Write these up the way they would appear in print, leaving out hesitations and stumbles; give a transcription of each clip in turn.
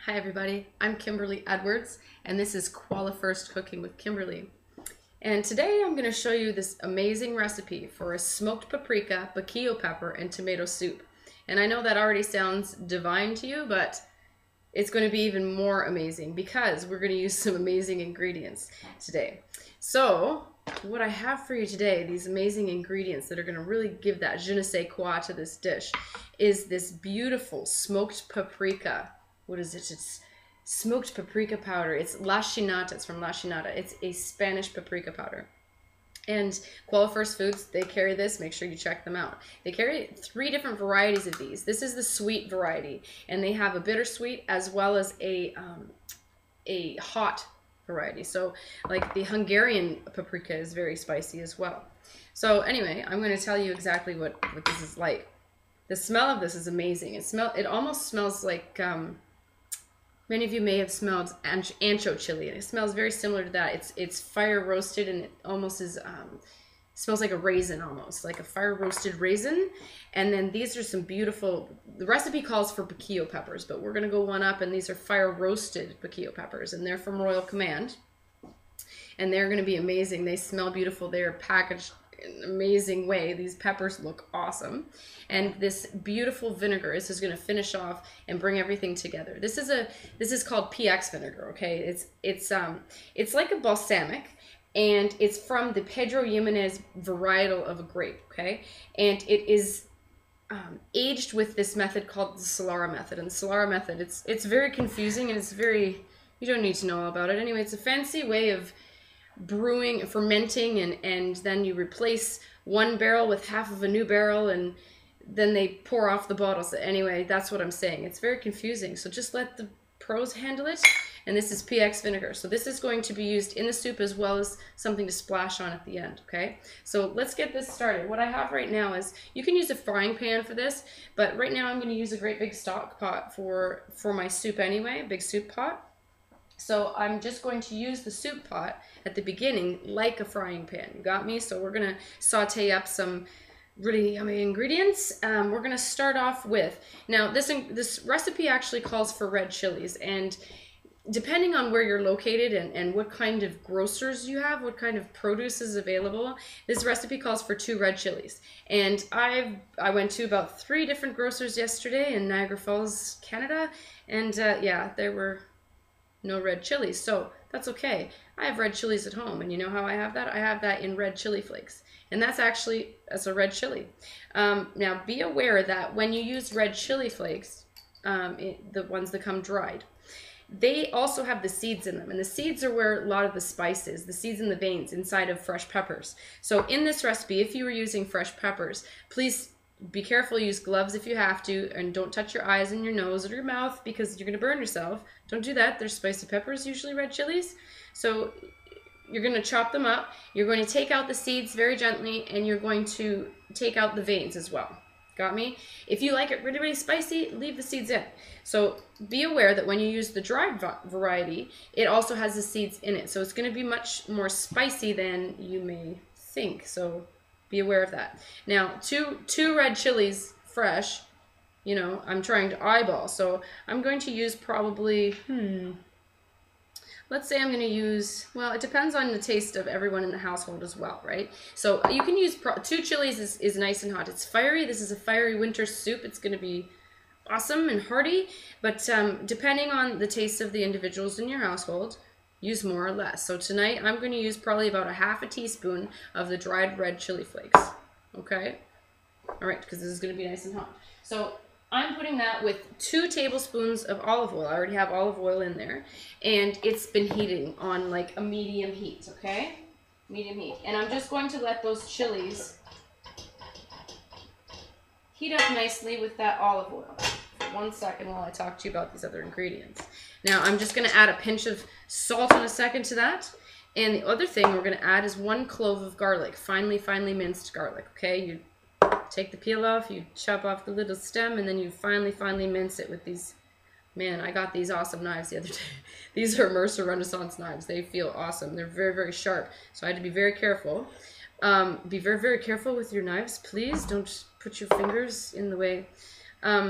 Hi everybody, I'm Kimberly Edwards and this is Qualifirst Cooking with Kimberly. And today I'm going to show you this amazing recipe for a smoked paprika, piquillo pepper, and tomato soup. And I know that already sounds divine to you, but it's going to be even more amazing because we're going to use some amazing ingredients today. So what I have for you today, these amazing ingredients that are going to really give that je ne sais quoi to this dish, is this beautiful smoked paprika. What is it? It's smoked paprika powder. It's La Chinata. It's from La Chinata. It's a Spanish paprika powder. And Qualifirst Foods, they carry this. Make sure you check them out. They carry 3 different varieties of these. This is the sweet variety, and they have a bittersweet as well as a hot variety. So like the Hungarian paprika is very spicy as well. So anyway, I'm going to tell you exactly what this is like. The smell of this is amazing. It almost smells like many of you may have smelled ancho chili, and it smells very similar to that. It's fire roasted, and it almost is smells like a raisin, almost like a fire roasted raisin. And then these are some beautiful. The recipe calls for piquillo peppers, but we're gonna go one up, and these are fire roasted piquillo peppers, and they're from Royal Command, and they're gonna be amazing. They smell beautiful. They are packaged in an amazing way. These peppers look awesome. And this beautiful vinegar, this is going to finish off and bring everything together. This is called PX vinegar, okay? It's like a balsamic, and it's from the Pedro Jimenez varietal of a grape, okay? And it is aged with this method called the Solara method. And the Solara method, it's very confusing, and it's very, you don't need to know all about it. Anyway, it's a fancy way of brewing, fermenting, and then you replace one barrel with half of a new barrel, and then they pour off the bottles. Anyway, that's what I'm saying. It's very confusing, so just let the pros handle it. And this is PX vinegar, so this is going to be used in the soup as well as something to splash on at the end, okay? So let's get this started. What I have right now is, you can use a frying pan for this, but right now I'm going to use a great big stock pot for my soup anyway, a big soup pot. So I'm just going to use the soup pot at the beginning like a frying pan. You got me? So we're going to saute up some really yummy ingredients. We're going to start off with, now this recipe actually calls for red chilies, and depending on where you're located and what kind of grocers you have, what kind of produce is available, this recipe calls for 2 red chilies. And I went to about 3 different grocers yesterday in Niagara Falls, Canada, and yeah, there were no red chilies, so that's okay. I have red chilies at home, and you know how I have that? I have that in red chili flakes, and that's a red chili. Now be aware that when you use red chili flakes, the ones that come dried, they also have the seeds in them, and the seeds are where a lot of the spice is, the seeds in the veins inside of fresh peppers. So in this recipe, if you were using fresh peppers, please be careful, use gloves if you have to, and don't touch your eyes and your nose or your mouth because you're going to burn yourself. Don't do that. There's spicy peppers, usually red chilies. So you're going to chop them up. You're going to take out the seeds very gently, and you're going to take out the veins as well. Got me? If you like it really, really spicy, leave the seeds in. So be aware that when you use the dried variety, it also has the seeds in it. So it's going to be much more spicy than you may think. So be aware of that. Now, two red chilies fresh, you know, I'm trying to eyeball. So I'm going to use probably, let's say I'm going to use, well, it depends on the taste of everyone in the household as well, right? So you can use 2 chilies is nice and hot. It's fiery. This is a fiery winter soup. It's going to be awesome and hearty, but depending on the taste of the individuals in your household, use more or less. So tonight I'm going to use probably about a ½ teaspoon of the dried red chili flakes. Okay? All right, because this is going to be nice and hot. So I'm putting that with 2 tablespoons of olive oil. I already have olive oil in there, and it's been heating on like a medium heat, okay? Medium heat. And I'm just going to let those chilies heat up nicely with that olive oil. For 1 second while I talk to you about these other ingredients. Now I'm just going to add a pinch of salt in a second to that. And the other thing we're going to add is 1 clove of garlic, finely minced garlic, okay? You take the peel off, you chop off the little stem, and then you finely mince it with these, man, I got these awesome knives the other day. These are Mercer Renaissance knives. They feel awesome. They're very, very sharp, so I had to be very careful. Be very, very careful with your knives, please. Don't put your fingers in the way.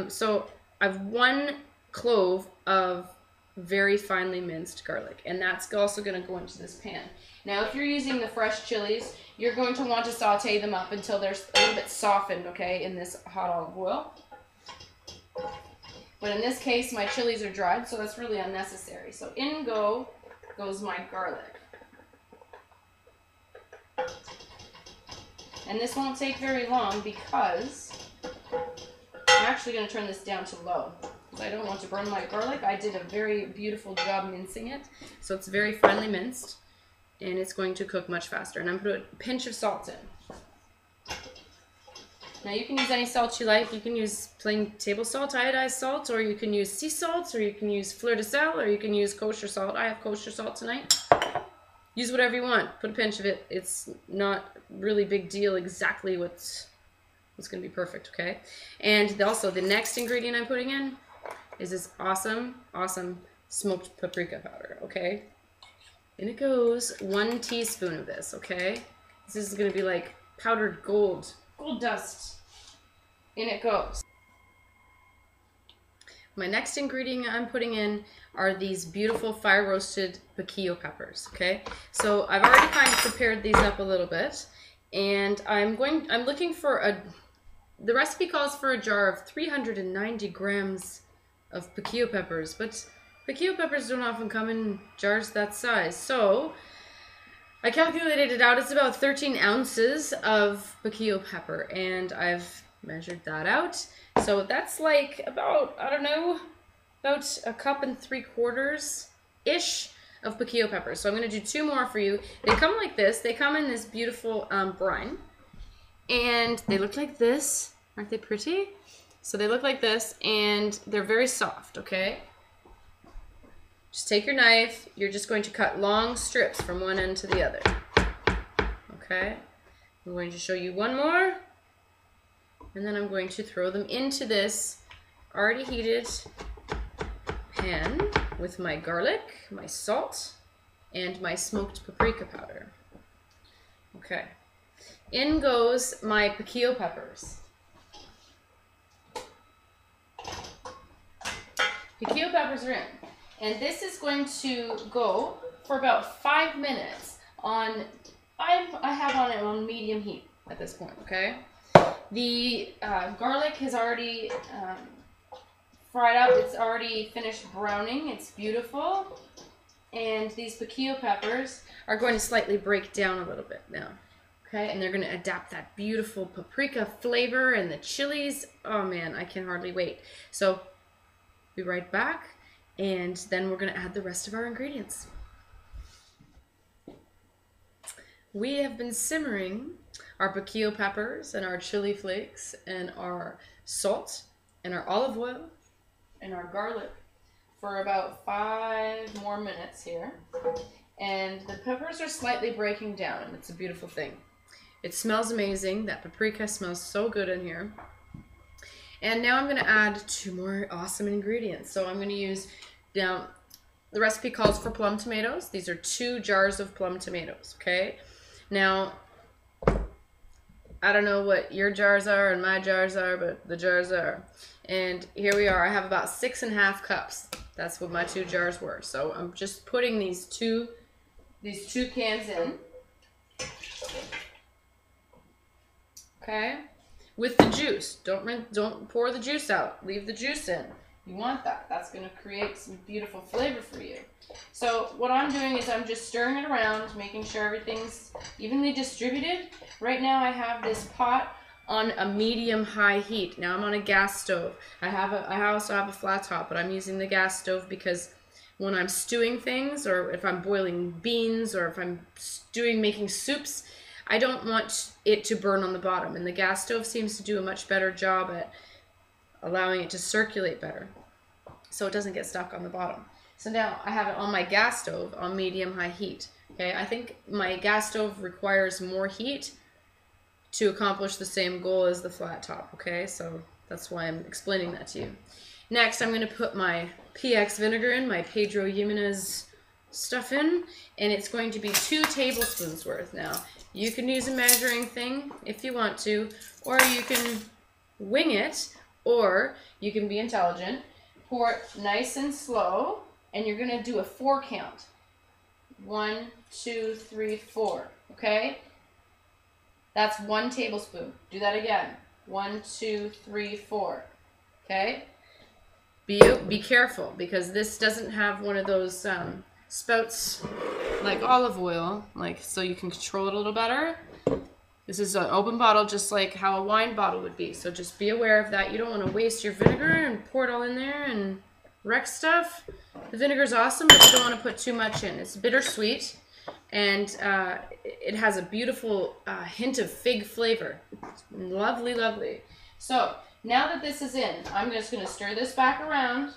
So I've 1 clove of very finely minced garlic, and that's also going to go into this pan. Now, if you're using the fresh chilies, you're going to want to saute them up until they're a little bit softened, okay, in this hot olive oil. But in this case, my chilies are dried, so that's really unnecessary. So in goes my garlic. And this won't take very long because I'm actually going to turn this down to low. I don't want to burn my garlic. I did a very beautiful job mincing it. So it's very finely minced, and it's going to cook much faster. And I'm going to put a pinch of salt in. Now you can use any salt you like. You can use plain table salt, iodized salt, or you can use sea salt, or you can use fleur de sel, or you can use kosher salt. I have kosher salt tonight. Use whatever you want. Put a pinch of it. It's not really big deal exactly what's going to be perfect, okay? And also the next ingredient I'm putting in is this awesome smoked paprika powder, okay? In it goes 1 teaspoon of this, okay? This is gonna be like powdered gold dust. In it goes. My next ingredient I'm putting in are these beautiful fire roasted piquillo peppers, okay? So I've already kind of prepared these up a little bit, and I'm looking for the recipe calls for a jar of 390 grams of piquillo peppers, but piquillo peppers don't often come in jars that size. So I calculated it out. It's about 13 ounces of piquillo pepper, and I've measured that out. So that's like about, I don't know, about 1 3/4 cups-ish of piquillo peppers. So I'm going to do 2 more for you. They come like this. They come in this beautiful brine, and they look like this. Aren't they pretty? So they look like this, and they're very soft, okay? Just take your knife. You're just going to cut long strips from one end to the other. Okay? I'm going to show you one more, and then I'm going to throw them into this already heated pan with my garlic, my salt, and my smoked paprika powder. Okay. In goes my piquillo peppers. Piquillo peppers are in, and this is going to go for about 5 minutes on, I have on it on medium heat at this point, okay? The garlic has already fried up, it's already finished browning, it's beautiful, and these piquillo peppers are going to slightly break down a little bit now, okay? And they're going to adapt that beautiful paprika flavor and the chilies. Oh man, I can hardly wait. So be right back, and then we're going to add the rest of our ingredients. We have been simmering our piquillo peppers and our chili flakes and our salt and our olive oil and our garlic for about 5 more minutes here. And the peppers are slightly breaking down, and it's a beautiful thing. It smells amazing. That paprika smells so good in here. And now I'm going to add 2 more awesome ingredients. So I'm going to use, now the recipe calls for plum tomatoes. These are 2 jars of plum tomatoes, okay? Now, I don't know what your jars are and my jars are, but the jars are. And here we are. I have about 6.5 cups. That's what my 2 jars were. So I'm just putting these two cans in. Okay? With the juice. Don't pour the juice out. Leave the juice in. You want that. That's going to create some beautiful flavor for you. So what I'm doing is I'm just stirring it around, making sure everything's evenly distributed. Right now I have this pot on a medium-high heat. Now I'm on a gas stove. I also have a flat top, but I'm using the gas stove because when I'm stewing things, or if I'm boiling beans, or if I'm making soups, I don't want it to burn on the bottom, and the gas stove seems to do a much better job at allowing it to circulate better so it doesn't get stuck on the bottom. So now I have it on my gas stove on medium-high heat. Okay, I think my gas stove requires more heat to accomplish the same goal as the flat top, okay? So that's why I'm explaining that to you. Next, I'm going to put my PX vinegar in, my Pedro Jimenez stuff in, and it's going to be 2 tablespoons worth. Now, you can use a measuring thing if you want to, or you can wing it, or you can be intelligent, pour it nice and slow, and you're gonna do a 4 count. 1, 2, 3, 4. Okay? That's 1 tablespoon. Do that again. 1, 2, 3, 4. Okay? Be careful, because this doesn't have one of those spouts like olive oil, so you can control it a little better. This is an open bottle, just like how a wine bottle would be. So just be aware of that. You don't want to waste your vinegar and pour it all in there and wreck stuff. The vinegar's awesome, but you don't want to put too much in. It's bittersweet, and it has a beautiful hint of fig flavor. It's lovely, lovely. So now that this is in, I'm just going to stir this back around.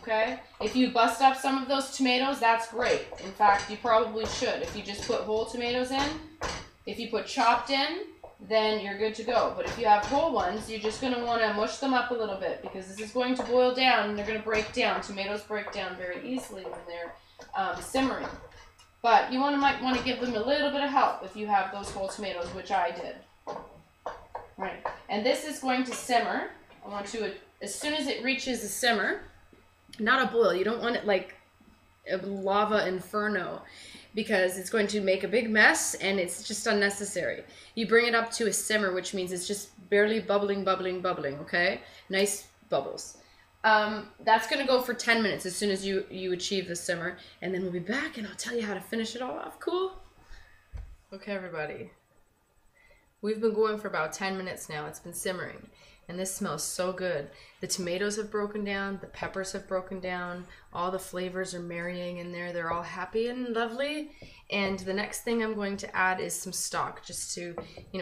Okay? If you bust up some of those tomatoes, that's great. In fact, you probably should. If you just put whole tomatoes in, if you put chopped in, then you're good to go. But if you have whole ones, you're just going to want to mush them up a little bit, because this is going to boil down and they're going to break down. Tomatoes break down very easily when they're simmering. But you might want to give them a little bit of help if you have those whole tomatoes, which I did. Right. And this is going to simmer. I want to, as soon as it reaches a simmer, not a boil. You don't want it like a lava inferno, because it's going to make a big mess and it's just unnecessary. You bring it up to a simmer, which means it's just barely bubbling, bubbling, bubbling, okay? Nice bubbles. That's going to go for 10 minutes as soon as you achieve the simmer, and then we'll be back and I'll tell you how to finish it all off. Cool? Okay, everybody. We've been going for about 10 minutes now. It's been simmering, and this smells so good. The tomatoes have broken down, the peppers have broken down, all the flavors are marrying in there. They're all happy and lovely. And the next thing I'm going to add is some stock, just to,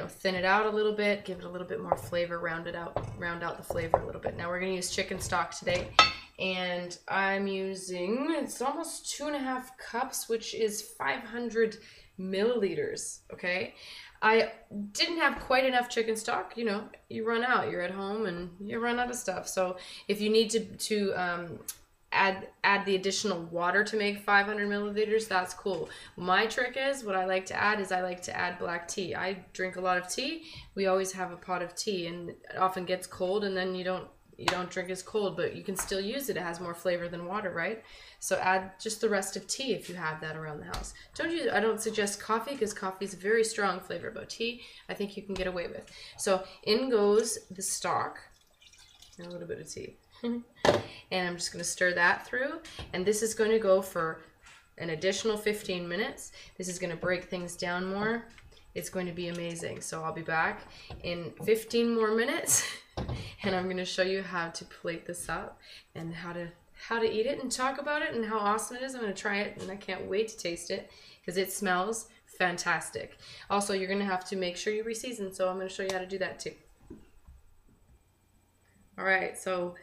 thin it out a little bit, give it a little bit more flavor, round out the flavor a little bit. Now we're going to use chicken stock today, and I'm using, it's almost 2.5 cups, which is 500 milliliters, okay? I didn't have quite enough chicken stock. You run out. You're at home and you run out of stuff. So if you need to add the additional water to make 500 milliliters, that's cool. My trick is, what I like to add black tea. I drink a lot of tea. We always have a pot of tea, and it often gets cold, and then you don't drink as cold, but you can still use it. It has more flavor than water, right? So add just the rest of tea if you have that around the house. I don't suggest coffee, because coffee is a very strong flavor, but tea I think you can get away with. So in goes the stock and a little bit of tea. And I'm just going to stir that through, and this is going to go for an additional 15 minutes. This is going to break things down more. It's going to be amazing. So I'll be back in 15 more minutes, and I'm going to show you how to plate this up and how to eat it and talk about it and how awesome it is. I'm going to try it, and I can't wait to taste it, because it smells fantastic. Also, you're going to have to make sure you reseason, so I'm going to show you how to do that too. All right, so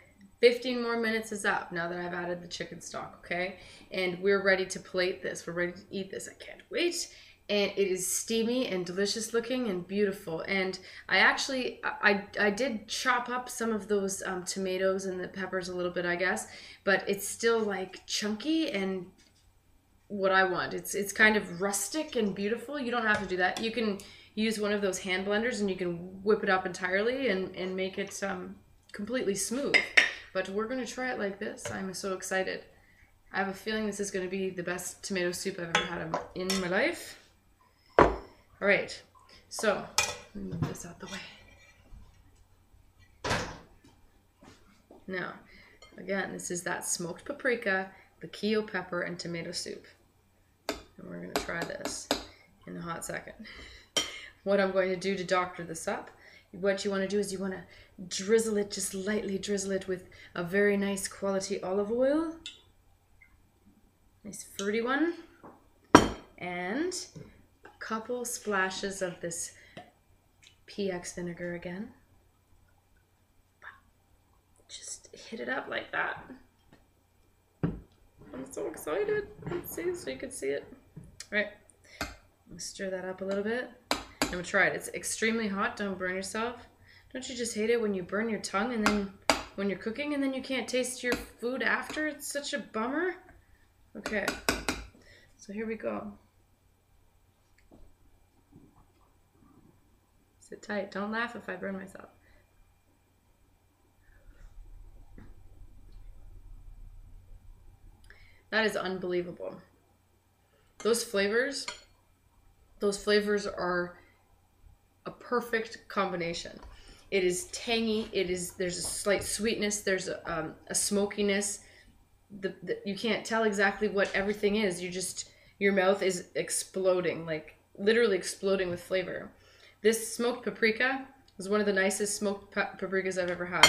15 more minutes is up now that I've added the chicken stock, okay? And we're ready to plate this. We're ready to eat this. I can't wait. And it is steamy and delicious looking and beautiful. And I did chop up some of those tomatoes and the peppers a little bit, I guess, but it's still like chunky and what I want. It's kind of rustic and beautiful. You don't have to do that. You can use one of those hand blenders and you can whip it up entirely and make it completely smooth. But we're going to try it like this. I'm so excited. I have a feeling this is going to be the best tomato soup I've ever had in my life. All right, so let me move this out the way. Now, again, this is that smoked paprika, piquillo pepper, and tomato soup. And we're going to try this in a hot second. What I'm going to do to doctor this up, what you want to do is you want to drizzle it, just lightly drizzle it with a very nice quality olive oil. Nice fruity one. And couple splashes of this PX vinegar again. Just hit it up like that. I'm so excited. Let's see, so you can see it. All right, I'm gonna stir that up a little bit. I'm gonna try it. It's extremely hot. Don't burn yourself. Don't you just hate it when you burn your tongue and then when you're cooking and then you can't taste your food after? It's such a bummer. Okay, so here we go. Sit tight. Don't laugh if I burn myself. That is unbelievable. Those flavors are a perfect combination. It is tangy. There's a slight sweetness. There's a smokiness. You can't tell exactly what everything is. Your mouth is exploding, like literally exploding with flavor. This smoked paprika is one of the nicest smoked paprikas I've ever had.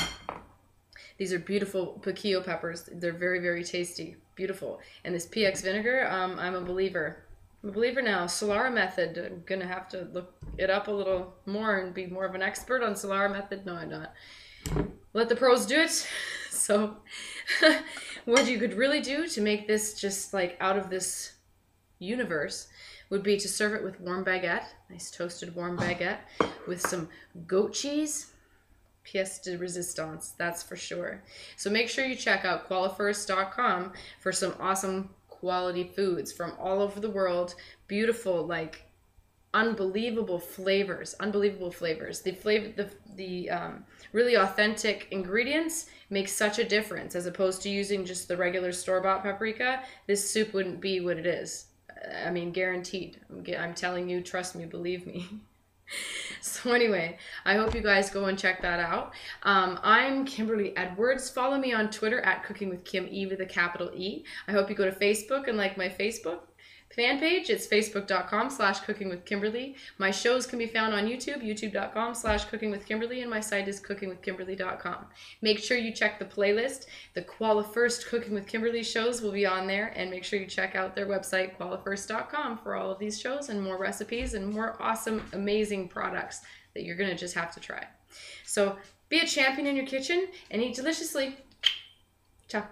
These are beautiful Piquillo peppers. They're very, very tasty. Beautiful. And this PX vinegar, I'm a believer. I'm a believer now. Solara method. I'm going to have to look it up a little more and be more of an expert on Solara method. No, I'm not. Let the pros do it. So what you could really do to make this just like out of this universe would be to serve it with warm baguette. Nice toasted warm baguette with some goat cheese. Pièce de resistance, that's for sure. So make sure you check out qualifirst.com for some awesome quality foods from all over the world. Beautiful, like unbelievable flavors. The really authentic ingredients make such a difference as opposed to using just the regular store-bought paprika. This soup wouldn't be what it is. I mean, guaranteed. I'm telling you, trust me, believe me. So anyway, I hope you guys go and check that out. I'm Kimberly Edwards. Follow me on Twitter at Cooking with Kim E with a capital E. I hope you go to Facebook and like my Facebook fan page. It's facebook.com/cookingwithkimberly. My shows can be found on YouTube, youtube.com/cookingwithkimberly, and my site is cookingwithkimberly.com. Make sure you check the playlist. The Qualifirst Cooking with Kimberly shows will be on there, and make sure you check out their website, qualifirst.com, for all of these shows and more recipes and more awesome, amazing products that you're going to just have to try. So be a champion in your kitchen and eat deliciously. Ciao.